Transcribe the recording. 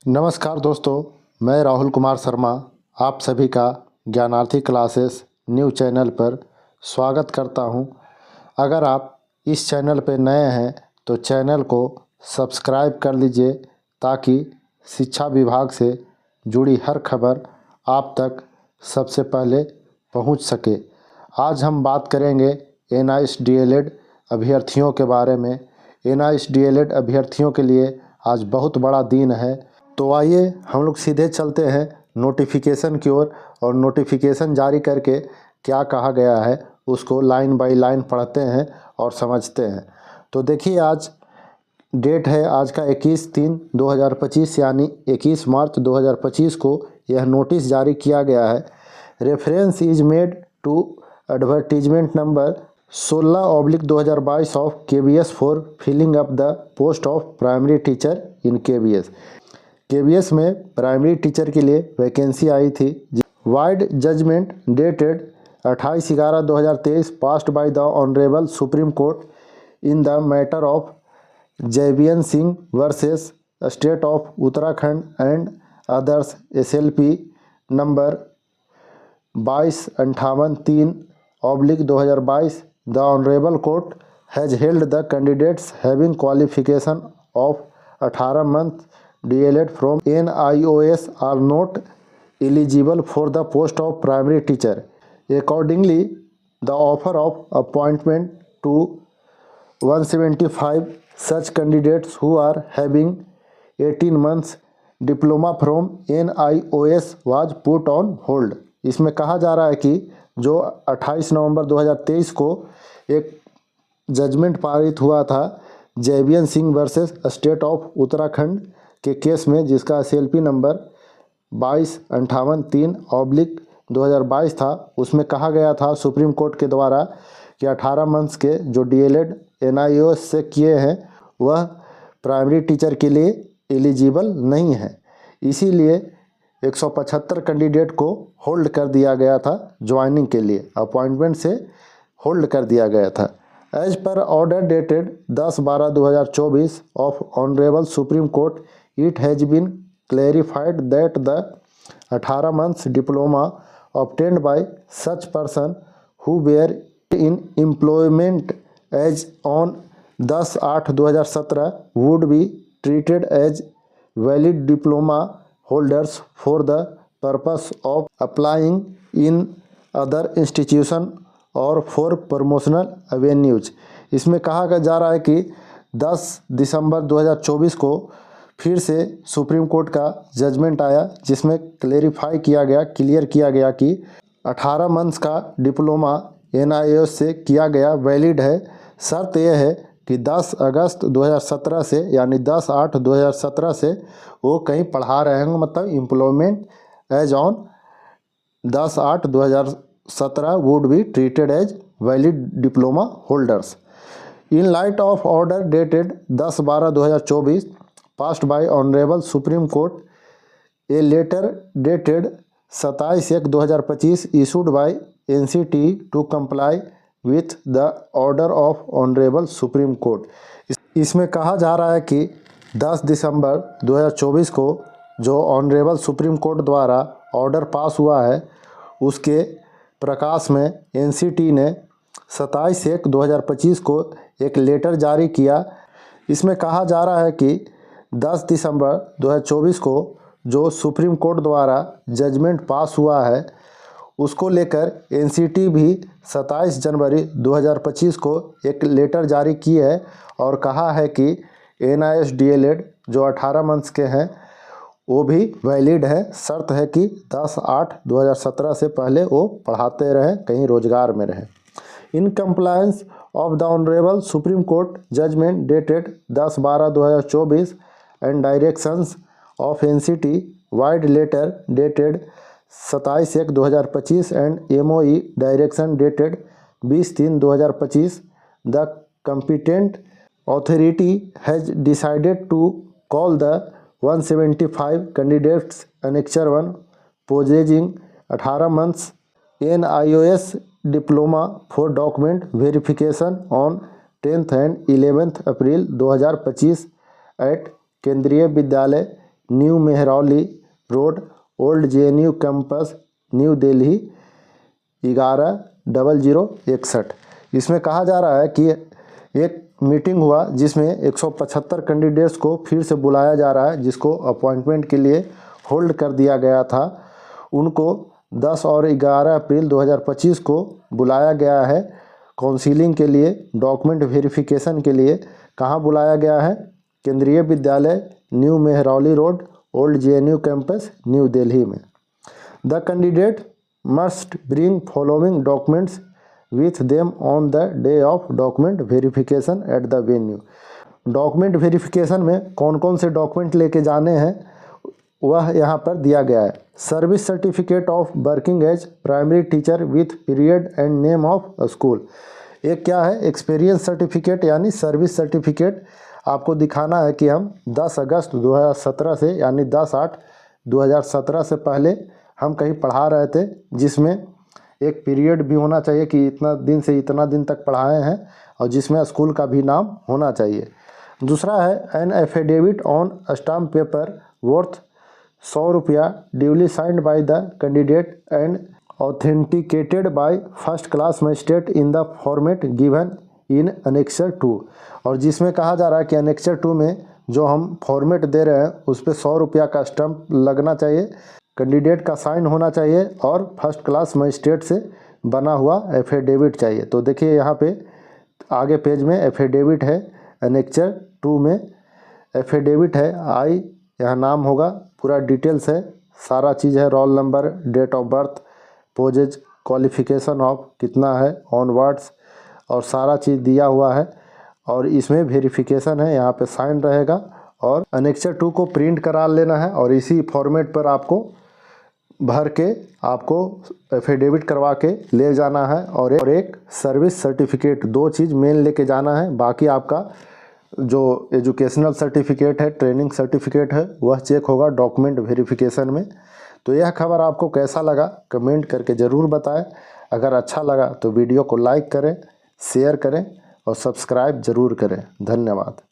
नमस्कार दोस्तों, मैं राहुल कुमार शर्मा आप सभी का ज्ञानार्थी क्लासेस न्यू चैनल पर स्वागत करता हूं। अगर आप इस चैनल पर नए हैं तो चैनल को सब्सक्राइब कर लीजिए ताकि शिक्षा विभाग से जुड़ी हर खबर आप तक सबसे पहले पहुंच सके। आज हम बात करेंगे NIST DLED अभ्यर्थियों के बारे में। NIST DLED अभ्यर्थियों के लिए आज बहुत बड़ा दिन है, तो आइए हम लोग सीधे चलते हैं नोटिफिकेशन की ओर और नोटिफिकेशन जारी करके क्या कहा गया है उसको लाइन बाय लाइन पढ़ते हैं और समझते हैं। तो देखिए, आज डेट है आज का 21/3/2025 यानी 21 मार्च 2025 को यह नोटिस जारी किया गया है। Reference is made to advertisement number 16/2022 of KBS for filling up the post of primary teacher in KBS में प्राइमरी टीचर के लिए वैकेंसी आई थी। Vide judgment dated 28/11/2023 passed by the honourable supreme court in the matter of जयबीएन Singh versus state of Uttarakhand and others SLP number 2258/3/2022 the honourable court has held the candidates having qualification of 18 month DLED from NIOS are not eligible for the post of primary teacher. Accordingly, the offer of appointment to 175 such candidates who are having 18 months diploma from NIOS was put on hold. इसमें कहा जा रहा है कि जो 28 नवंबर 2023 को एक judgement पारित हुआ था जयबीएन Singh versus state of Uttarakhand के केस में, जिसका SLP नंबर 2258/3/2022 था, उसमें कहा गया था सुप्रीम कोर्ट के द्वारा कि 18 मंथ्स के जो DLED NIOS से किए हैं वह प्राइमरी टीचर के लिए एलिजिबल नहीं है। इसीलिए 175 कैंडिडेट को होल्ड कर दिया गया था, ज्वाइनिंग के लिए अपॉइंटमेंट से होल्ड कर दिया गया था। As per order dated 10/12/2024 of honourable supreme court it has been clarified that the 18 months diploma obtained by such person who were in employment as on 10/8/2017 would be treated as valid diploma holders for the purpose of applying in other institution और for promotional avenues. इसमें कहा जा रहा है कि 10 दिसंबर 2024 को फिर से सुप्रीम कोर्ट का जजमेंट आया, जिसमें क्लेरिफाई किया गया, क्लियर किया गया कि 18 मंथ्स का डिप्लोमा NIOS से किया गया वैलिड है। शर्त यह है कि 10 अगस्त 2017 से यानी 10/8/2017 से वो कहीं पढ़ा रहे होंगे, मतलब employment as on 10/8/2017 would be treated as valid diploma holders. In light of order dated 10/12/2024 passed by Honorable Supreme Court, a letter dated 27/1/2025 issued by NCT to comply with the order of Honorable Supreme Court. इसमें कहा जा रहा है कि 10 दिसंबर 2024 को जो honourable supreme court द्वारा order pass हुआ है उसके प्रकाश में NCT ने 27/1/2025 को एक लेटर जारी किया। इसमें कहा जा रहा है कि 10 दिसंबर 2024 को जो सुप्रीम कोर्ट द्वारा जजमेंट पास हुआ है उसको लेकर NCT भी 27 जनवरी 2025 को एक लेटर जारी की है और कहा है कि NIST DLED जो 18 मंथ्स के हैं वो भी वैलिड है। शर्त है कि 10/8/2017 से पहले वो पढ़ाते रहें, कहीं रोजगार में रहें। In compliance of the honourable supreme court judgement dated 10/12/2024 and directions of NCT vide letter dated 27/1/2025 and MOE direction dated 20/3/2025 the competent authority has decided to call the 175 candidates annexure 1 possessing 18 months NIOS diploma for document verification on 10th and 11th April 2025 at केंद्रीय Vidyalaya new Mehrauli road, old JNU campus, new Delhi 110061। इसमें कहा जा रहा है कि एक meeting हुआ जिसमें 175 कैंडिडेट्स को फिर से बुलाया जा रहा है, जिसको अपॉइंटमेंट के लिए होल्ड कर दिया गया था। उनको 10 और 11 अप्रैल 2025 को बुलाया गया है काउंसिलिंग के लिए, डॉक्यूमेंट वेरिफिकेशन के लिए। कहाँ बुलाया गया है? Kendriya Vidyalaya, new Mehrauli road, old JNU campus, new Delhi में। The candidate must bring following documents with them on the day of document verification at the venue. Document verification में कौन कौन से डॉक्यूमेंट लेके जाने हैं वह यहाँ पर दिया गया है। Service certificate of working as primary teacher with period and name of school. एक क्या है? एक्सपीरियंस सर्टिफिकेट यानी सर्विस सर्टिफिकेट। आपको दिखाना है कि हम 10 अगस्त 2017 से यानी 10/8/2017 से पहले हम कहीं पढ़ा रहे थे, जिसमें एक पीरियड भी होना चाहिए कि इतना दिन से इतना दिन तक पढ़ाए हैं, और जिसमें स्कूल का भी नाम होना चाहिए। दूसरा है an affidavit on stamp paper worth 100 रुपया duly signed by the candidate and authenticated by first class magistrate in the format given in annexure 2। और जिसमें कहा जा रहा है कि अनेक्सर 2 में जो हम फॉर्मेट दे रहे हैं उस पर 100 रुपया का स्टम्प लगना चाहिए, कैंडिडेट का साइन होना चाहिए और फर्स्ट क्लास मजिस्ट्रेट से बना हुआ एफिडेविट चाहिए। तो देखिए यहाँ पे आगे पेज में एफिडेविट है, अनेक्सर 2 में एफिडेविट है। यहाँ नाम होगा, पूरा डिटेल्स है, सारा चीज़ है, roll number, date of birth, पोजेज, क्वालिफिकेशन ऑफ कितना है, ऑनवर्ड्स, और सारा चीज़ दिया हुआ है। और इसमें वेरिफिकेशन है, यहाँ पे साइन रहेगा। और अनेक्सर 2 को प्रिंट करा लेना है और इसी फॉर्मेट पर आपको भर के आपको एफिडेविट करवा के ले जाना है। और एक सर्विस सर्टिफिकेट, 2 चीज़ मेन लेके जाना है। बाकी आपका जो एजुकेशनल सर्टिफिकेट है, ट्रेनिंग सर्टिफिकेट है, वह चेक होगा डॉक्यूमेंट वेरिफिकेशन में। तो यह खबर आपको कैसा लगा कमेंट करके ज़रूर बताएं। अगर अच्छा लगा तो वीडियो को लाइक करें, शेयर करें और सब्सक्राइब ज़रूर करें। धन्यवाद।